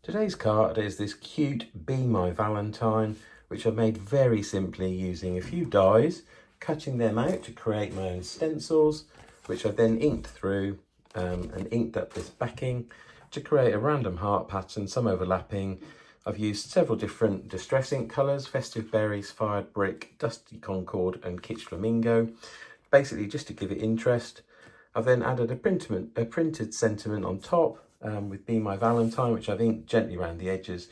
Today's card is this cute Be My Valentine, which I've made very simply using a few dies, cutting them out to create my own stencils, which I then inked through and inked up this backing to create a random heart pattern, some overlapping. I've used several different distress ink colours: Festive Berries, Fired Brick, Dusty Concord and Kitsch Flamingo, basically just to give it interest. I've then added a printed sentiment on top with Be My Valentine, which I've inked gently around the edges,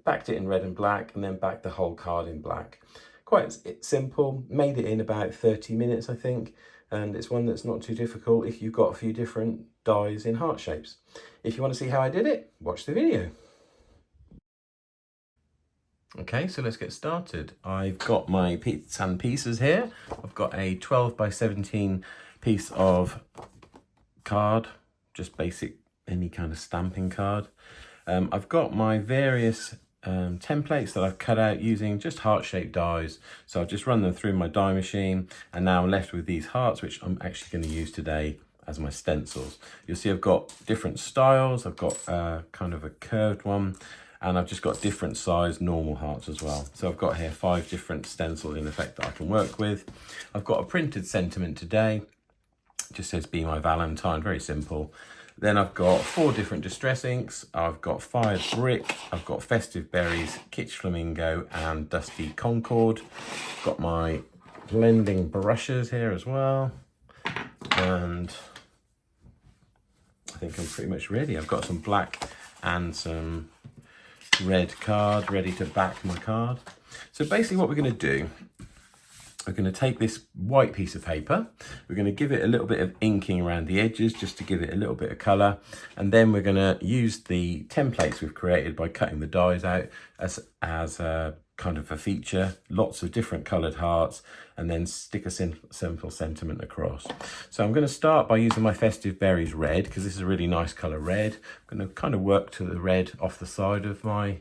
backed it in red and black, and then backed the whole card in black. Quite simple, made it in about 30 minutes, I think, and it's one that's not too difficult if you've got a few different dies in heart shapes. If you want to see how I did it, watch the video. Okay, so let's get started. I've got my sand pieces here. I've got a 12 by 17 piece of card, just basic, any kind of stamping card. I've got my various templates that I've cut out using just heart-shaped dies. So I've just run them through my die machine, and now I'm left with these hearts, which I'm actually going to use today as my stencils. You'll see I've got different styles. I've got kind of a curved one, and I've just got different size normal hearts as well. So I've got here 5 different stencils in effect that I can work with. I've got a printed sentiment today. It just says Be My Valentine, very simple. Then I've got 4 different distress inks. I've got Fired Brick, I've got Festive Berries, Kitsch Flamingo and Dusty Concord. Got my blending brushes here as well. And I think I'm pretty much ready. I've got some black and some red card ready to back my card. So basically what we're going to do, we're going to take this white piece of paper, we're going to give it a little bit of inking around the edges just to give it a little bit of colour, and then we're going to use the templates we've created by cutting the dies out as a kind of a feature, lots of different coloured hearts, and then stick a simple sentiment across. So I'm going to start by using my Festive Berries red, because this is a really nice colour red. I'm going to kind of work to the red off the side of my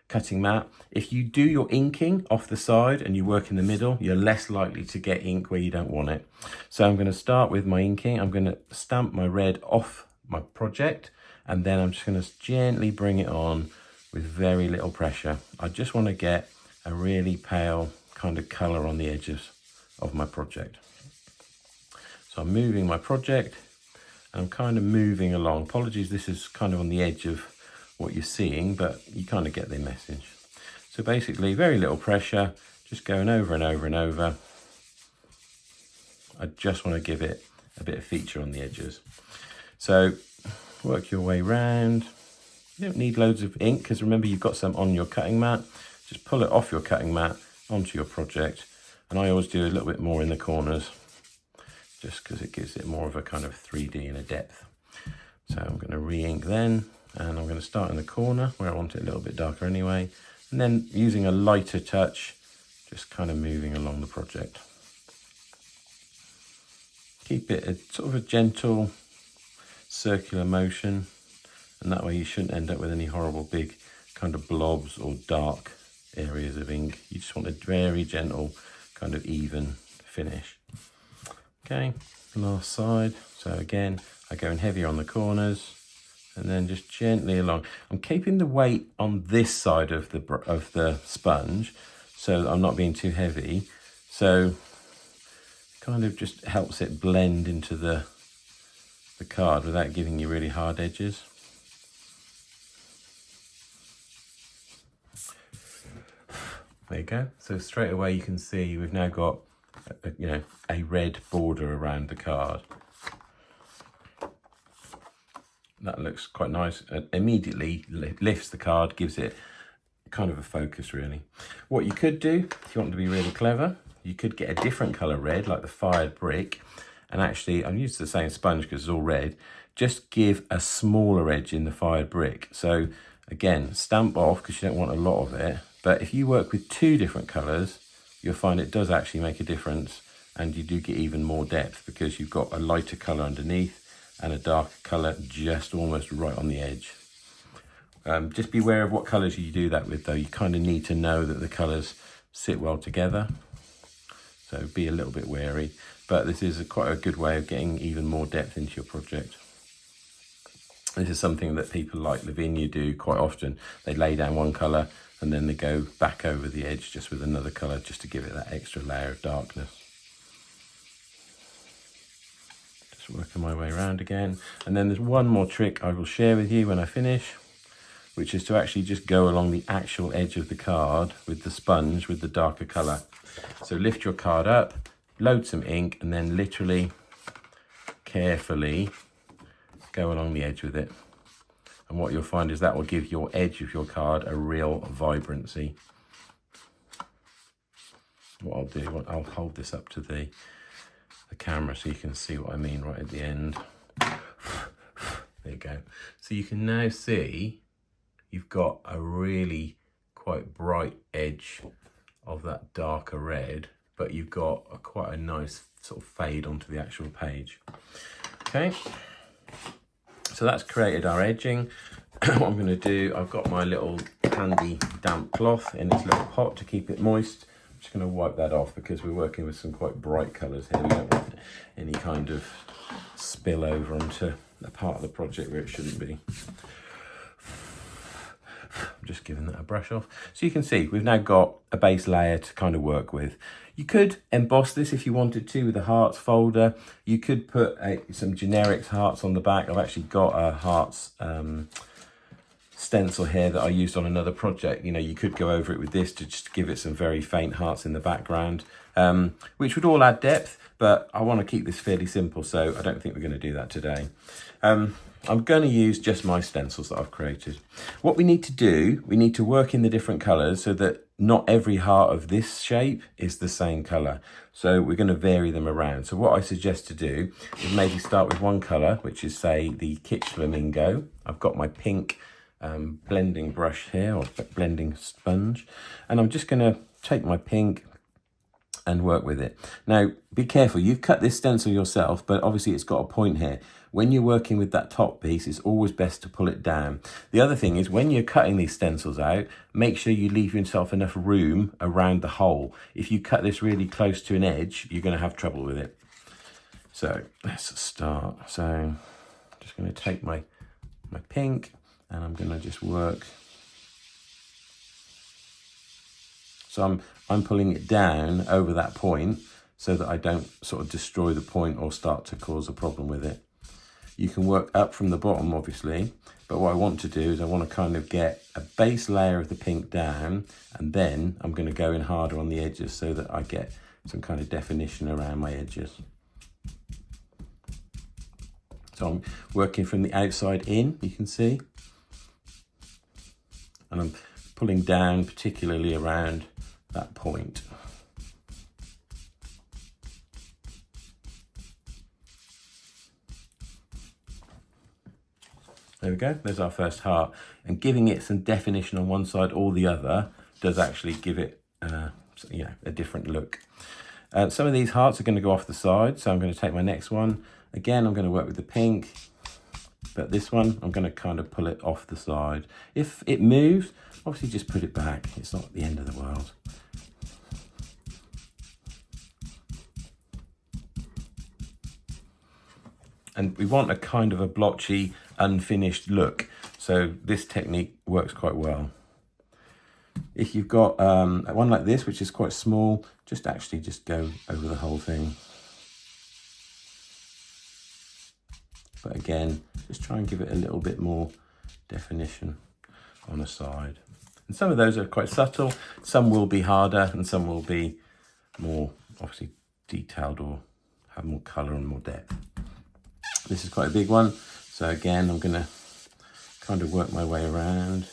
cutting mat. If you do your inking off the side and you work in the middle, you're less likely to get ink where you don't want it. So I'm going to start with my inking. I'm going to stamp my red off my project, and then I'm just going to gently bring it on with very little pressure. I just want to get a really pale kind of colour on the edges of my project. So I'm moving my project and I'm kind of moving along. Apologies, this is kind of on the edge of what you're seeing, but you kind of get the message. So basically very little pressure, just going over and over and over. I just want to give it a bit of feature on the edges. So work your way round. You don't need loads of ink, because remember you've got some on your cutting mat. Just pull it off your cutting mat onto your project, and I always do a little bit more in the corners just because it gives it more of a kind of 3D and a depth. So I'm going to re-ink then, and I'm going to start in the corner where I want it a little bit darker anyway, and then using a lighter touch, just kind of moving along the project. Keep it a sort of a gentle circular motion, and that way you shouldn't end up with any horrible big kind of blobs or dark areas of ink. You just want a very gentle kind of even finish. Okay, last side. So again, I go in heavier on the corners and then just gently along. I'm keeping the weight on this side of the sponge so that I'm not being too heavy. So kind of just helps it blend into the card without giving you really hard edges. There you go. So straight away you can see we've now got a red border around the card. That looks quite nice. It immediately lifts the card, gives it kind of a focus really. What you could do, if you want to be really clever, you could get a different colour red, like the Fired Brick, and actually I've used the same sponge because it's all red. Just give a smaller edge in the Fired Brick. So again, stamp off because you don't want a lot of it. But if you work with 2 different colours, you'll find it does actually make a difference, and you do get even more depth because you've got a lighter colour underneath and a darker colour just almost right on the edge. Just be aware of what colours you do that with though. You kind of need to know that the colours sit well together. So be a little bit wary, but this is quite a good way of getting even more depth into your project. This is something that people like Lavinia do quite often. They lay down one colour and then they go back over the edge just with another colour, just to give it that extra layer of darkness. Just working my way around again. And then there's one more trick I will share with you when I finish, which is to actually just go along the actual edge of the card with the sponge with the darker colour. So lift your card up, load some ink, and then literally, carefully go along the edge with it. And what you'll find is that will give your edge of your card a real vibrancy. What I'll do, I'll hold this up to the camera so you can see what I mean right at the end. There you go. So you can now see you've got a really quite bright edge of that darker red, but you've got quite a nice sort of fade onto the actual page. Okay. So that's created our edging. What I'm going to do, I've got my little handy damp cloth in its little pot to keep it moist. I'm just going to wipe that off because we're working with some quite bright colours here. We don't want any kind of spill over onto a part of the project where it shouldn't be. I'm just giving that a brush off. So you can see we've now got a base layer to kind of work with. You could emboss this if you wanted to with a hearts folder. You could put some generic hearts on the back. I've actually got a hearts stencil here that I used on another project. You know, you could go over it with this to just give it some very faint hearts in the background, which would all add depth, but I want to keep this fairly simple, so I don't think we're going to do that today. I'm going to use just my stencils that I've created. What we need to do, we need to work in the different colours so that not every heart of this shape is the same colour. So we're going to vary them around. So what I suggest to do is maybe start with one colour, which is, say, the Kitsch Flamingo. I've got my pink blending brush here, or blending sponge, and I'm just going to take my pink and work with it. Now, be careful, you've cut this stencil yourself, but obviously it's got a point here. When you're working with that top piece, it's always best to pull it down. The other thing is when you're cutting these stencils out, make sure you leave yourself enough room around the hole. If you cut this really close to an edge, you're going to have trouble with it. So let's start. So I'm just going to take my pink and I'm going to just work. So I'm pulling it down over that point so that I don't sort of destroy the point or start to cause a problem with it. You can work up from the bottom, obviously, but what I want to do is I want to kind of get a base layer of the pink down, and then I'm going to go in harder on the edges so that I get some kind of definition around my edges. So I'm working from the outside in, you can see, and I'm pulling down particularly around that point. There we go, there's our first heart. And giving it some definition on one side or the other does actually give it a different look. Some of these hearts are going to go off the side, so I'm going to take my next one. Again, I'm going to work with the pink, but this one, I'm going to kind of pull it off the side. If it moves, obviously just put it back. It's not the end of the world. And we want a kind of a blotchy, unfinished look. So this technique works quite well. If you've got one like this, which is quite small, just go over the whole thing. But again, just try and give it a little bit more definition on the side. And some of those are quite subtle. Some will be harder and some will be more obviously detailed or have more colour and more depth. This is quite a big one. So again, I'm going to kind of work my way around.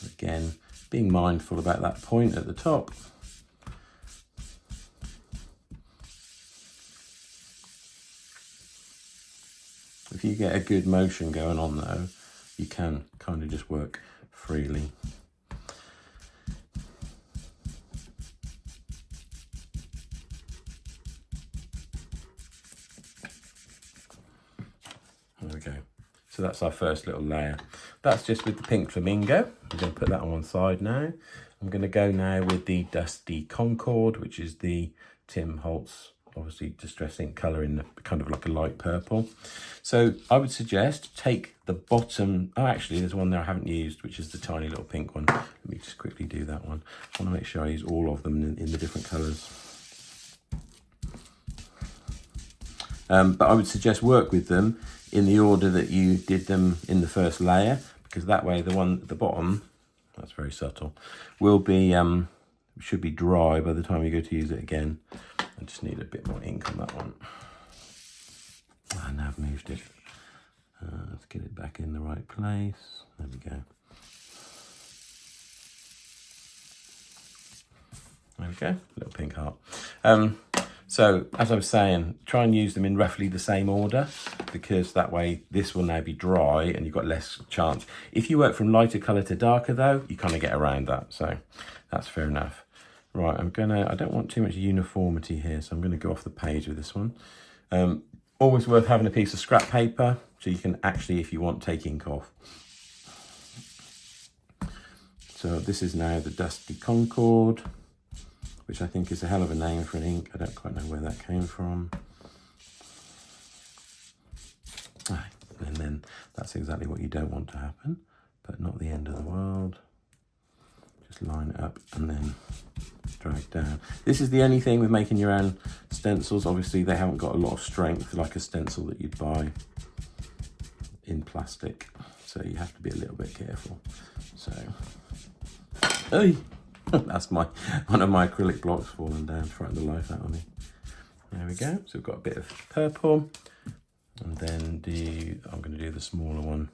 Again, being mindful about that point at the top. If you get a good motion going on though, you can kind of just work freely. There we go. So that's our first little layer. That's just with the pink flamingo. I'm going to put that on one side now. I'm going to go now with the Dusty Concord, which is the Tim Holtz obviously Distress ink colour in the, kind of like a light purple. So I would suggest take the bottom, oh actually there's one there I haven't used, which is the tiny little pink one. Let me just quickly do that one. I want to make sure I use all of them in the different colours. But I would suggest work with them in the order that you did them in the first layer, because that way the one at the bottom, that's very subtle, will be should be dry by the time you go to use it again. I just need a bit more ink on that one. Now I've moved it. Let's get it back in the right place. There we go. There we go, little pink heart. So as I was saying, try and use them in roughly the same order, because that way this will now be dry and you've got less chance. If you work from lighter colour to darker though, you kind of get around that. So that's fair enough. Right, I don't want too much uniformity here, so I'm gonna go off the page with this one. Always worth having a piece of scrap paper, so you can actually, if you want, take ink off. So this is now the Dusty Concord, which I think is a hell of a name for an ink. I don't quite know where that came from. And then that's exactly what you don't want to happen, but not the end of the world. Just line it up and then drag down. This is the only thing with making your own stencils. Obviously they haven't got a lot of strength like a stencil that you'd buy in plastic. So you have to be a little bit careful. So, hey! That's one of my acrylic blocks falling down, frightened the life out of me. There we go. So we've got a bit of purple, and then I'm going to do the smaller one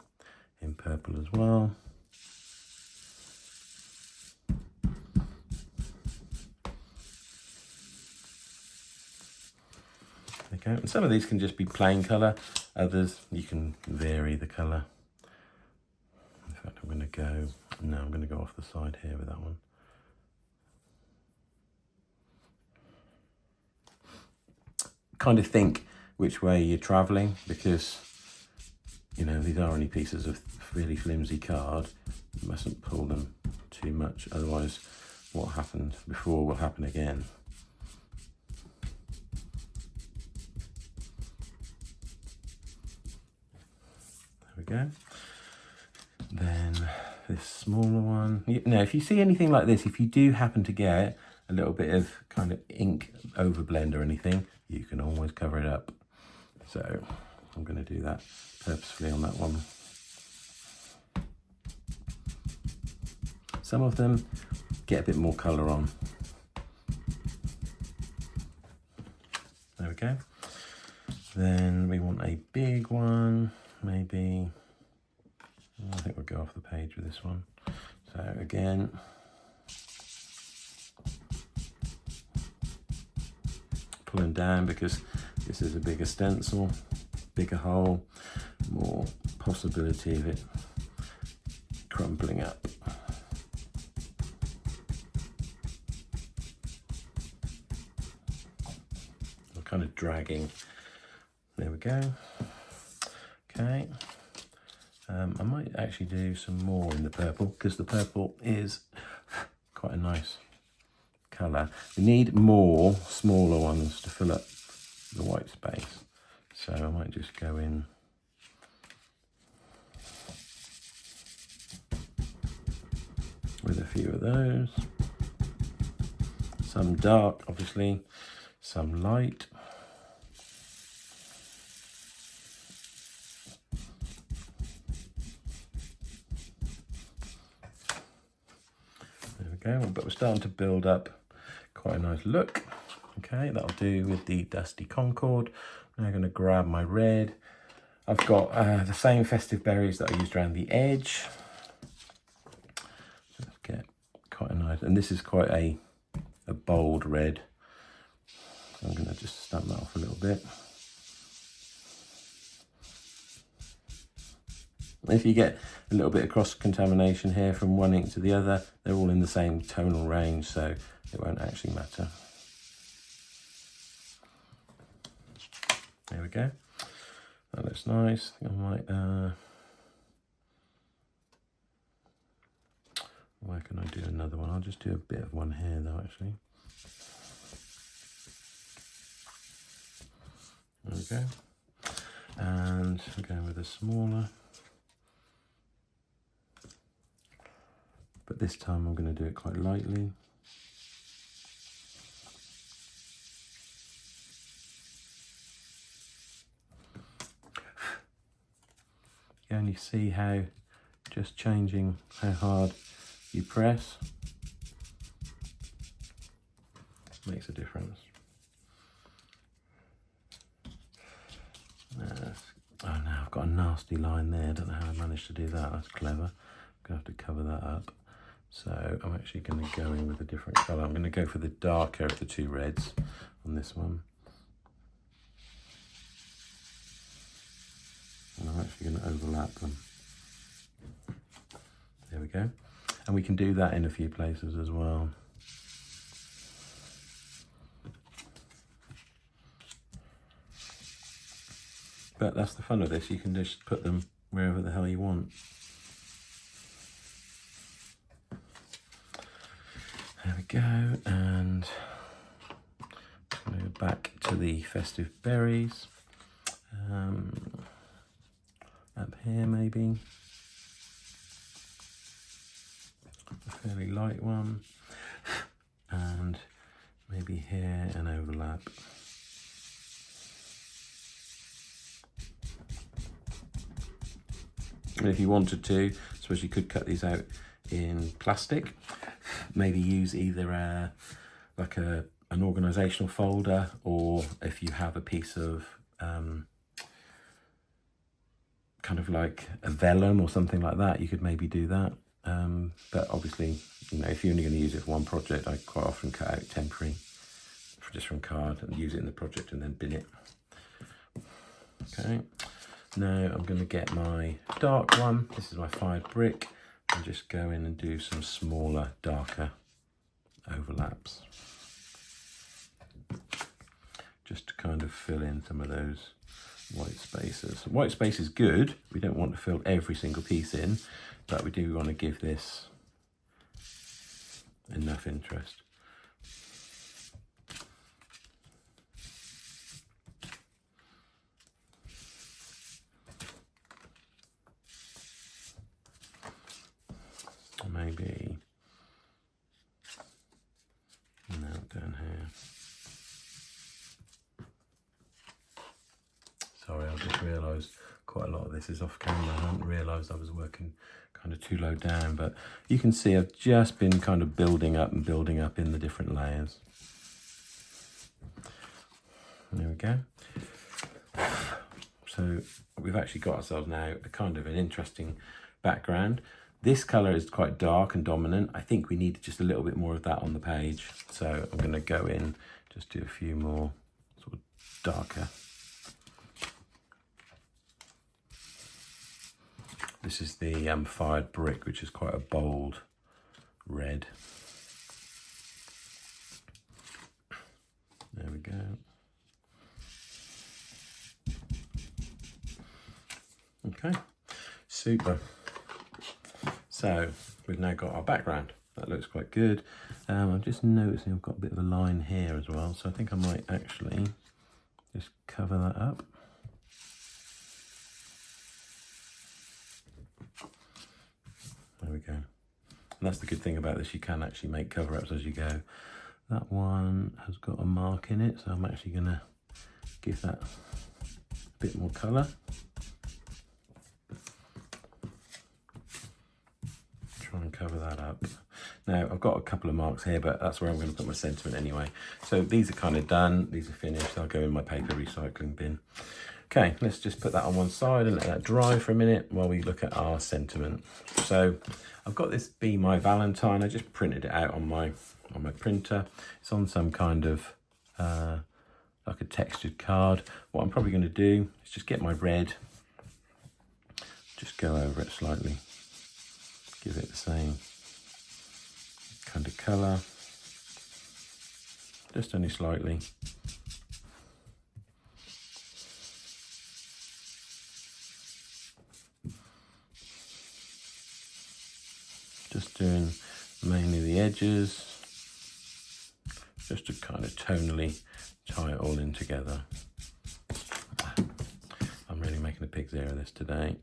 in purple as well. Okay, and some of these can just be plain colour. Others you can vary the colour. In fact, I'm going to go off the side here with that one. Kind of think which way you're travelling, because you know these are only pieces of really flimsy card. You mustn't pull them too much, otherwise what happened before will happen again. There we go. Then this smaller one. Now if you see anything like this, if you do happen to get a little bit of kind of ink overblend or anything, you can always cover it up. So I'm going to do that purposefully on that one. Some of them get a bit more colour on. There we go. Then we want a big one, maybe. I think we'll go off the page with this one. So again, pulling down because this is a bigger stencil, bigger hole, more possibility of it crumpling up. I'm kind of dragging. There we go. Okay. I might actually do some more in the purple, because the purple is quite a nice colour. We need more smaller ones to fill up the white space, so I might just go in with a few of those. Some dark, obviously, some light. There we go, but we're starting to build up quite a nice look. Okay, that'll do with the Dusty Concord. Now I'm going to grab my red. I've got the same festive berries that I used around the edge. Let's get quite a nice, and this is quite a bold red. So I'm going to just stamp that off a little bit. If you get a little bit of cross-contamination here from one ink to the other, they're all in the same tonal range, so it won't actually matter. There we go. That looks nice. I think I might, where can I do another one? I'll just do a bit of one here though, actually. There we go. And again with a smaller. But this time I'm going to do it quite lightly. You only see how just changing how hard you press makes a difference. Oh no, I've got a nasty line there. I don't know how I managed to do that. That's clever. I'm going to have to cover that up. So I'm actually going to go in with a different colour. I'm going to go for the darker of the two reds on this one. And I'm actually going to overlap them. There we go. And we can do that in a few places as well. But that's the fun of this. You can just put them wherever the hell you want. There we go. And I'm going to go back to the festive berries. Up here maybe. A fairly light one. And maybe here an overlap. And if you wanted to, I suppose you could cut these out in plastic. Maybe use either an organisational folder, or if you have a piece of kind of like a vellum or something like that, you could maybe do that. But obviously, you know, if you're only going to use it for one project, I quite often cut out temporary just from card and use it in the project and then bin it. Okay. Now I'm going to get my dark one. This is my fired brick, and just go in and do some smaller, darker overlaps. Just to kind of fill in some of those white spaces. White space is good. We don't want to fill every single piece in, but we do want to give this enough interest. Maybe now down here. Sorry, I just realised quite a lot of this is off camera. I hadn't realised I was working kind of too low down, but you can see I've just been kind of building up and building up in the different layers. There we go. So we've actually got ourselves now a kind of an interesting background. This colour is quite dark and dominant. I think we need just a little bit more of that on the page. So I'm going to go in, just do a few more sort of darker. This is the fired brick, which is quite a bold red. There we go. Okay, super. So we've now got our background. That looks quite good. I'm just noticing I've got a bit of a line here as well. So I think I might actually just cover that up. There we go. And that's the good thing about this. You can actually make cover-ups as you go. That one has got a mark in it. So I'm actually going to give that a bit more colour. And cover that up. Now I've got a couple of marks here, but that's where I'm going to put my sentiment anyway. So these are kind of done, these are finished. They'll go in my paper recycling bin. Okay, let's just put that on one side and let that dry for a minute while we look at our sentiment. So I've got this Be My Valentine. I just printed it out on my printer. It's on some kind of like a textured card. What I'm probably going to do is just get my red, just go over it slightly. Give it the same kind of colour, just only slightly. Just doing mainly the edges, just to kind of tonally tie it all in together. I'm really making a pig's ear of this today.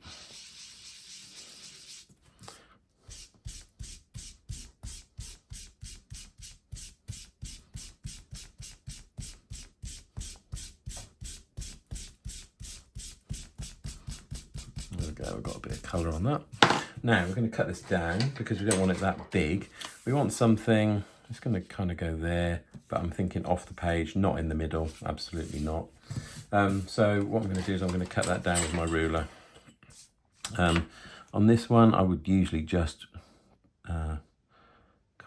There we go, we've got a bit of colour on that. Now we're going to cut this down because we don't want it that big. We want something, it's going to kind of go there, but I'm thinking off the page, not in the middle, absolutely not. So what I'm going to do is I'm going to cut that down with my ruler. On this one, I would usually just kind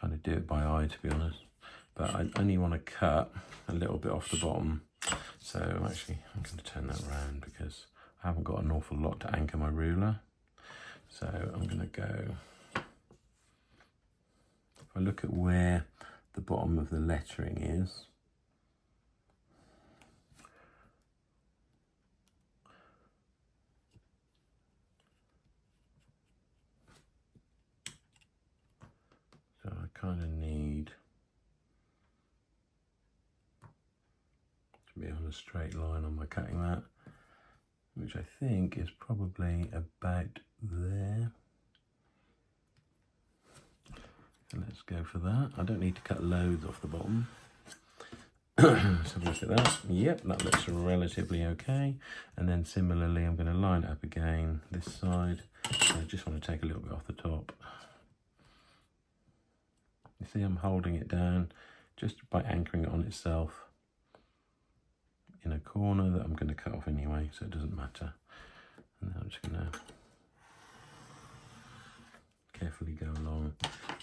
of do it by eye, to be honest. But I only want to cut a little bit off the bottom. So actually, I'm going to turn that around because I haven't got an awful lot to anchor my ruler. So I'm going to go, if I look at where the bottom of the lettering is, so I kind of need to be on a straight line on my cutting mat, which I think is probably about there. So let's go for that. I don't need to cut loads off the bottom. Let's have a look at that. Yep, that looks relatively okay. And then similarly, I'm going to line it up again this side. So I just want to take a little bit off the top. You see, I'm holding it down just by anchoring it on itself in a corner that I'm going to cut off anyway, so it doesn't matter. And then I'm just going to carefully go along,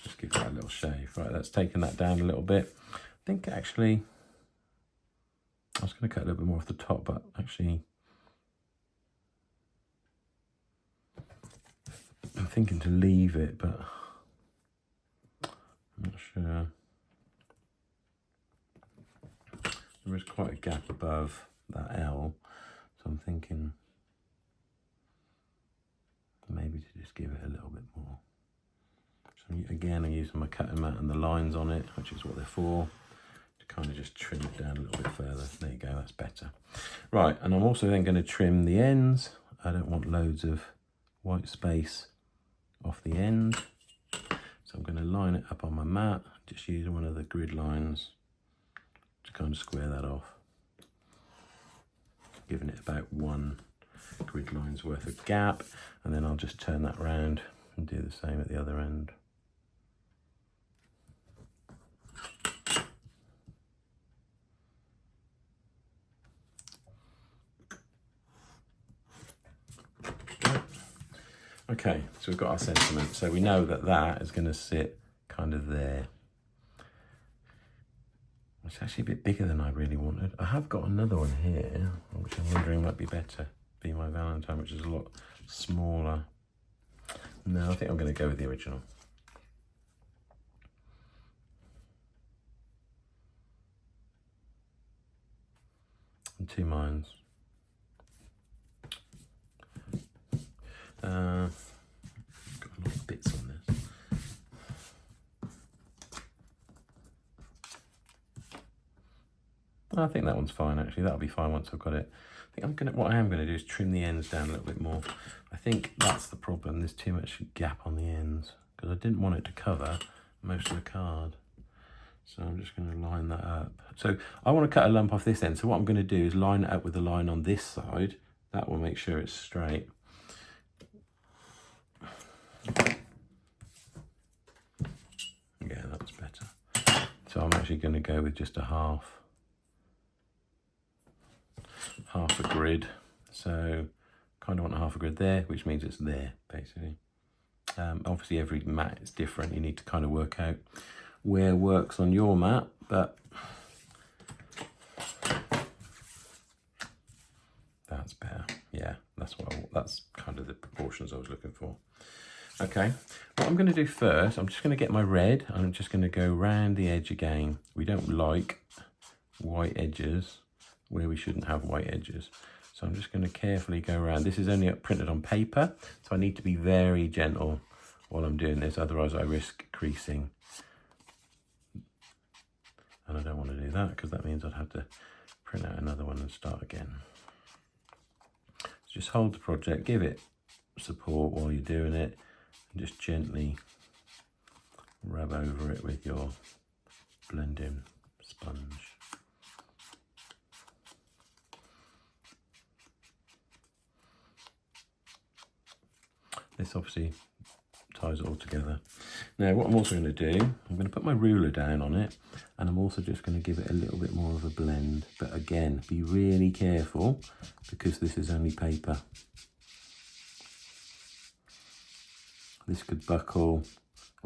just give that a little shave. Right, that's taken that down a little bit. I think actually, I was going to cut a little bit more off the top, but actually, I'm thinking to leave it, but I'm not sure. There is quite a gap above that L, so I'm thinking maybe to just give it a little bit more. So again, I'm using my cutting mat and the lines on it, which is what they're for, to kind of just trim it down a little bit further. There you go, that's better. Right, and I'm also then going to trim the ends. I don't want loads of white space off the end. So I'm going to line it up on my mat, just using one of the grid lines to kind of square that off, giving it about one grid line's worth of gap, and then I'll just turn that round and do the same at the other end. Okay, so we've got our sentiment. So we know that that is going to sit kind of there. It's actually a bit bigger than I really wanted. I have got another one here, which I'm wondering might be better. Be my Valentine, which is a lot smaller. No, I think I'm going to go with the original. In two minds. Got a lot of bits on this. I think that one's fine actually. That'll be fine once I've got it. I think what I am gonna do is trim the ends down a little bit more. I think that's the problem. There's too much gap on the ends because I didn't want it to cover most of the card. So I'm just gonna line that up. So I want to cut a lump off this end. So what I'm gonna do is line it up with the line on this side. That will make sure it's straight. Yeah, that's better. So I'm actually going to go with just a half a grid. So kind of want a half a grid there, which means it's there basically. Obviously every mat is different. You need to kind of work out where works on your mat, but that's better. Yeah, that's kind of the proportions I was looking for. Okay, what I'm going to do first, I'm just going to get my red. I'm just going to go round the edge again. We don't like white edges where we shouldn't have white edges. So I'm just going to carefully go around. This is only printed on paper, so I need to be very gentle while I'm doing this, otherwise I risk creasing. And I don't want to do that because that means I'd have to print out another one and start again. Just hold the project, give it support while you're doing it, and just gently rub over it with your blending sponge. This obviously ties it all together. Now what I'm also going to do, I'm going to put my ruler down on it, and I'm also just going to give it a little bit more of a blend. But again, be really careful because this is only paper. This could buckle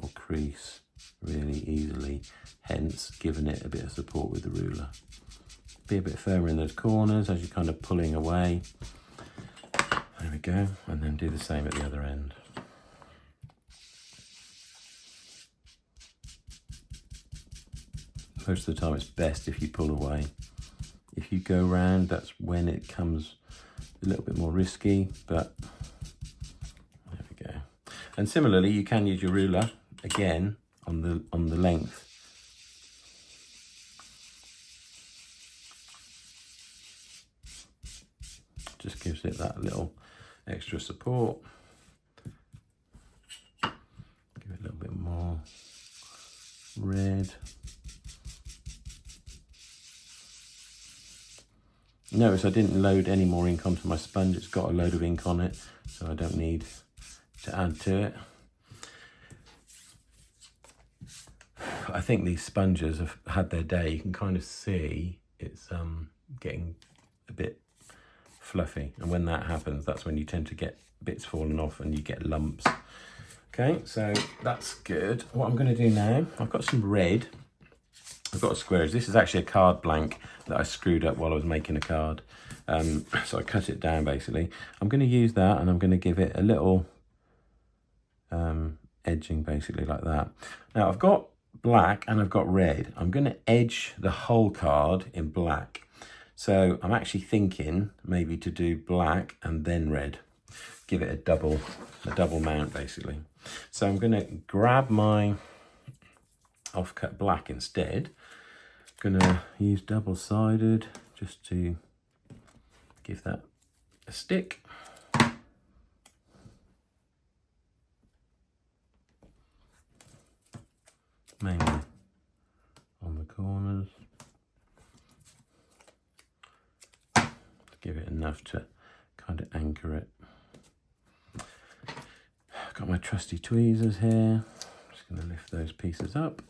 or crease really easily, hence giving it a bit of support with the ruler. Be a bit firmer in those corners as you're kind of pulling away. There we go, and then do the same at the other end. Most of the time it's best if you pull away. If you go round, that's when it comes a little bit more risky, but there we go. And similarly, you can use your ruler again on the length. Just gives it that little extra support. Give it a little bit more red. Notice I didn't load any more ink onto my sponge. It's got a load of ink on it, so I don't need to add to it. I think these sponges have had their day. You can kind of see it's getting a bit fluffy, and when that happens, that's when you tend to get bits falling off and you get lumps. Okay, so that's good. What I'm going to do now, I've got some red. I've got squares. This is actually a card blank that I screwed up while I was making a card. So I cut it down basically. I'm going to use that, and I'm going to give it a little edging basically like that. Now I've got black and I've got red. I'm going to edge the whole card in black. So I'm actually thinking maybe to do black and then red. Give it a double mount basically. So I'm going to grab my offcut black instead. I'm going to use double-sided just to give that a stick. Mainly on the corners. Give it enough to kind of anchor it. Got my trusty tweezers here. Just going to lift those pieces up.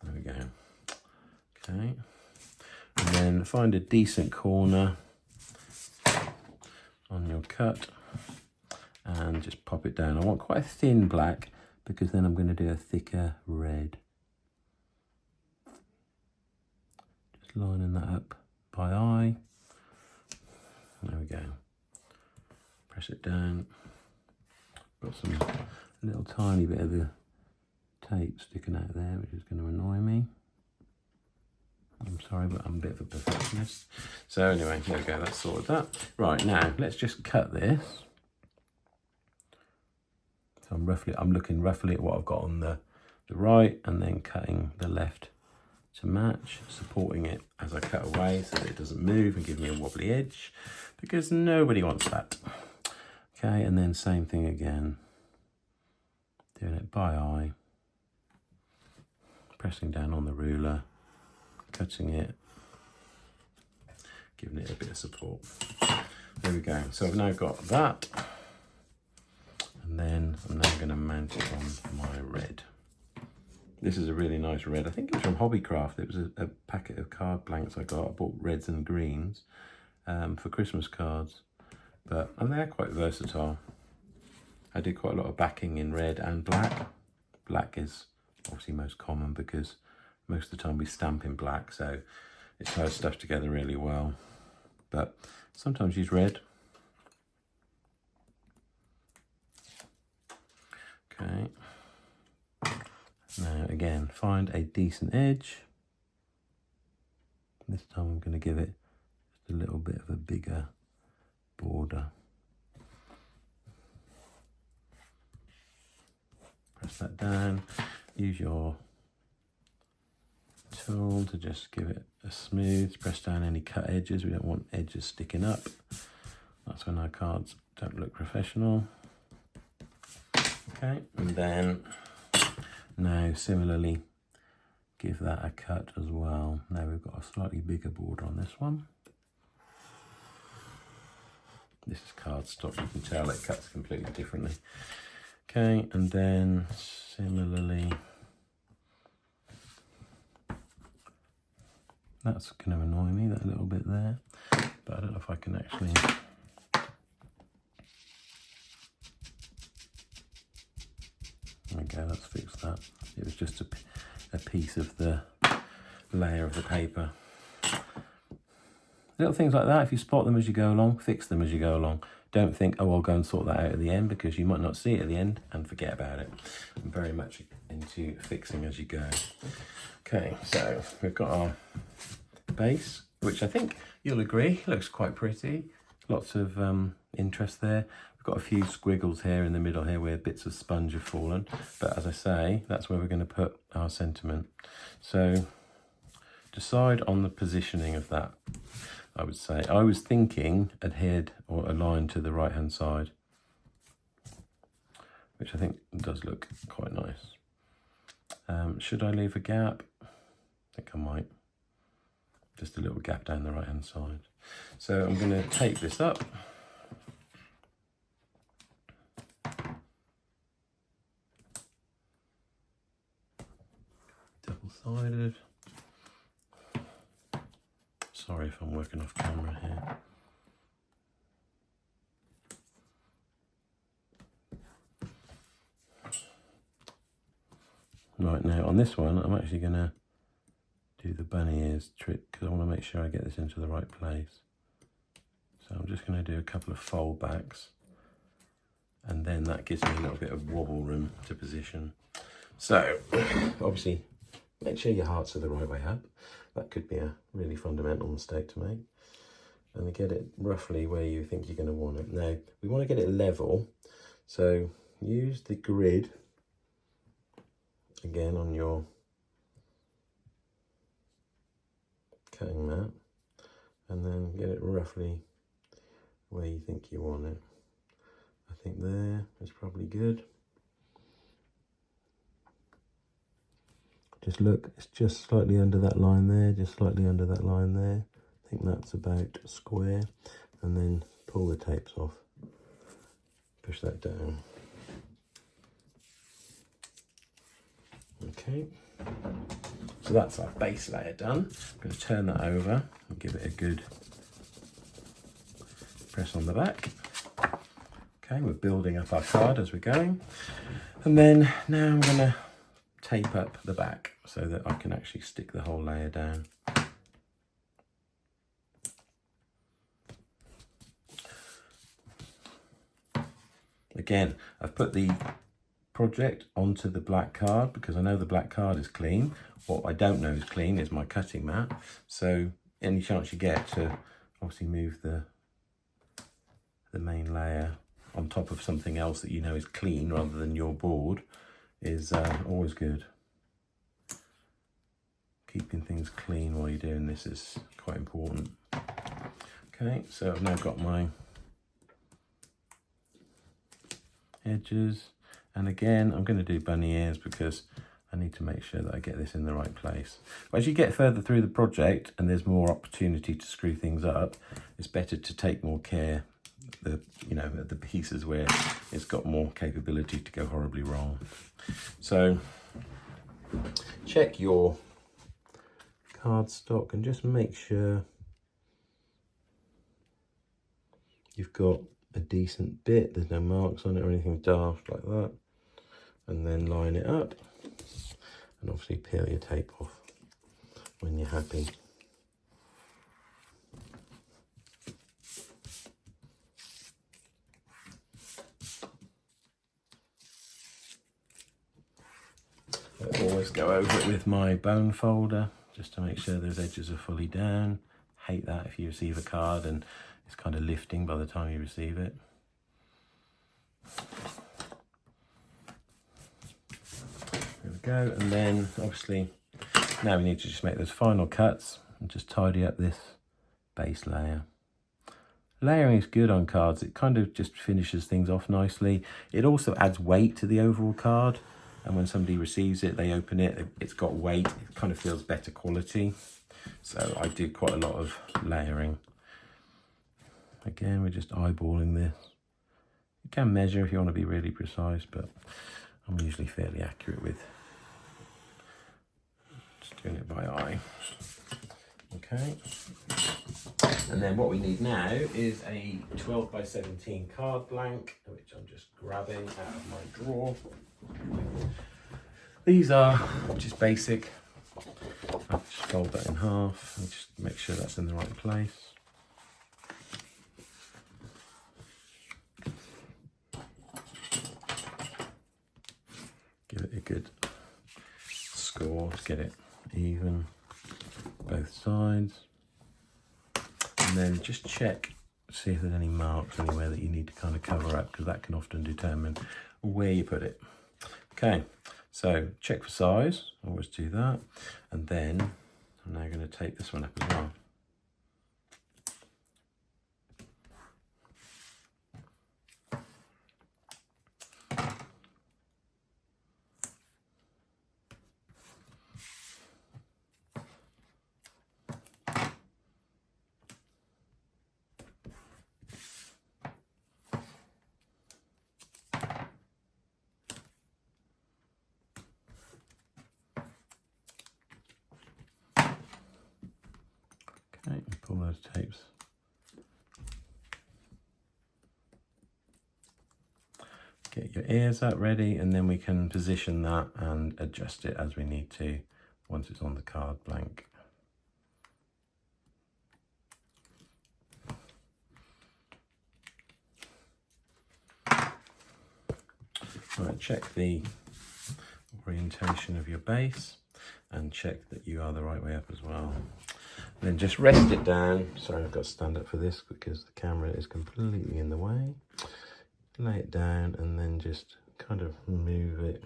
There we go. Okay. And then find a decent corner on your cut and just pop it down. I want quite a thin black because then I'm going to do a thicker red. Just lining that up by eye. There we go. Press it down. Got some little tiny bit of the tape sticking out there, which is going to annoy me. I'm sorry, but I'm a bit of a perfectionist. So anyway, there we go, that's sorted that. Right, now let's just cut this. So I'm looking roughly at what I've got on the right, and then cutting the left to match, supporting it as I cut away so that it doesn't move and give me a wobbly edge, because nobody wants that. Okay, and then same thing again. Doing it by eye. Pressing down on the ruler, cutting it, giving it a bit of support. There we go. So I've now got that. And then I'm now going to mount it on my red. This is a really nice red. I think it was from Hobbycraft. It was a packet of card blanks I got. I bought reds and greens for Christmas cards. And they're quite versatile. I did quite a lot of backing in red and black. Black is obviously most common because most of the time we stamp in black, so it ties stuff together really well. But sometimes use red. Okay. Now again, find a decent edge. This time I'm going to give it just a little bit of a bigger border. press that down. Use your tool to just give it a smooth, press down any cut edges. We don't want edges sticking up. That's when our cards don't look professional. Okay, and then now similarly give that a cut as well. Now we've got a slightly bigger border on this one. This is cardstock, you can tell it cuts completely differently. Okay, and then similarly, that's going to annoy me, that little bit there, but I don't know if I can actually. There we go, let's fix that. It was just a piece of the layer of the paper. Little things like that, if you spot them as you go along, fix them as you go along. Don't think, oh, I'll go and sort that out at the end, because you might not see it at the end and forget about it. I'm very much into fixing as you go. Okay, so we've got our base, which I think you'll agree looks quite pretty. Lots of interest there. We've got a few squiggles here in the middle here where bits of sponge have fallen. But as I say, that's where we're going to put our sentiment. So decide on the positioning of that. I would say, I was thinking adhered or aligned to the right hand side, which I think does look quite nice. Should I leave a gap? I think I might. Just a little gap down the right hand side. So I'm going to tape this up. Double-sided. Sorry if I'm working off camera here. Right, now on this one, I'm actually going to do the bunny ears trick because I want to make sure I get this into the right place. So I'm just going to do a couple of fold backs, and then that gives me a little bit of wobble room to position. So obviously make sure your hearts are the right way up. That could be a really fundamental mistake to make. And to get it roughly where you think you're going to want it. Now, we want to get it level. So use the grid again on your cutting mat. And then get it roughly where you think you want it. I think there is probably good. Just look, it's just slightly under that line there, just slightly under that line there. I think that's about square. And then pull the tapes off. Push that down. Okay. So that's our base layer done. I'm going to turn that over and give it a good press on the back. Okay, we're building up our card as we're going. And then now I'm going to tape up the back so that I can actually stick the whole layer down. Again, I've put the project onto the black card because I know the black card is clean. What I don't know is clean is my cutting mat. So any chance you get to obviously move the main layer on top of something else that you know is clean rather than your board is always good. Keeping things clean while you're doing this is quite important. Okay, so I've now got my edges, and again I'm going to do bunny ears because I need to make sure that I get this in the right place. But as you get further through the project and there's more opportunity to screw things up, it's better to take more care at the pieces where it's got more capability to go horribly wrong. So check your cardstock and just make sure you've got a decent bit, there's no marks on it or anything daft like that, and then line it up and obviously peel your tape off when you're happy. I always go over it with my bone folder just to make sure those edges are fully down. Hate that if you receive a card and it's kind of lifting by the time you receive it. go. And then obviously now we need to just make those final cuts and just tidy up this base layer. Layering is good on cards. It kind of just finishes things off nicely. It also adds weight to the overall card. And when somebody receives it, they open it, it's got weight. It kind of feels better quality. So I do quite a lot of layering. Again, we're just eyeballing this. You can measure if you want to be really precise, but I'm usually fairly accurate with just doing it by eye. Okay. And then what we need now is a 12 by 17 card blank, which I'm just grabbing out of my drawer. These are just basic. I'll just fold that in half and just make sure that's in the right place. Give it a good score to get it even, both sides. And then just check, see if there's any marks anywhere that you need to kind of cover up, because that can often determine where you put it. Okay, so check for size, always do that. And then I'm now going to take this one up as well. Okay, pull those tapes. Get your ears up ready, and then we can position that and adjust it as we need to once it's on the card blank. Right, check the orientation of your base and check that you are the right way up as well. Then just rest it down. Sorry, I've got to stand up for this because the camera is completely in the way. Lay it down and then just kind of move it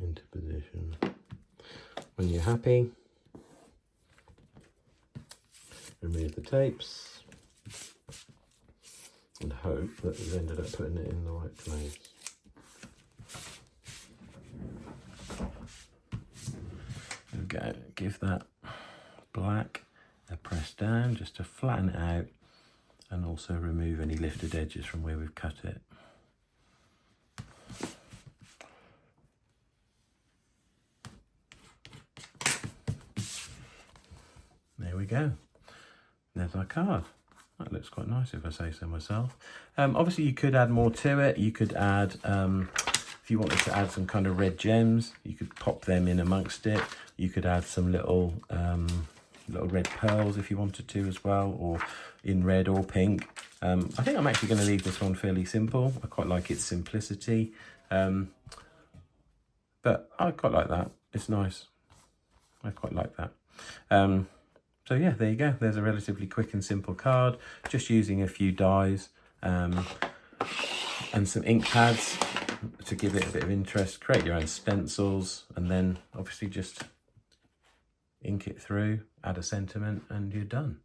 into position. When you're happy, remove the tapes and hope that you've ended up putting it in the right place. Go, give that black a press down just to flatten it out and also remove any lifted edges from where we've cut it. There we go. There's our card. That looks quite nice if I say so myself. Obviously you could add more to it. You could add, if you wanted to add some kind of red gems, you could pop them in amongst it. You could add some little red pearls if you wanted to as well, or in red or pink. I think I'm actually going to leave this one fairly simple. I quite like its simplicity, but I quite like that. It's nice. I quite like that. So yeah, there you go. There's a relatively quick and simple card, just using a few dies and some ink pads to give it a bit of interest. Create your own stencils and then obviously just ink it through, add a sentiment, and you're done.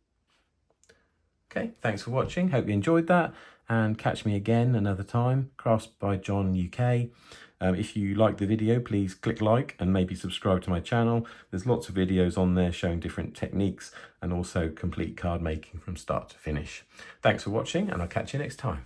Okay, thanks for watching. Hope you enjoyed that, and catch me again another time. Crafts by John UK. If you like the video, please click like and maybe subscribe to my channel. There's lots of videos on there showing different techniques and also complete card making from start to finish. Thanks for watching, and I'll catch you next time.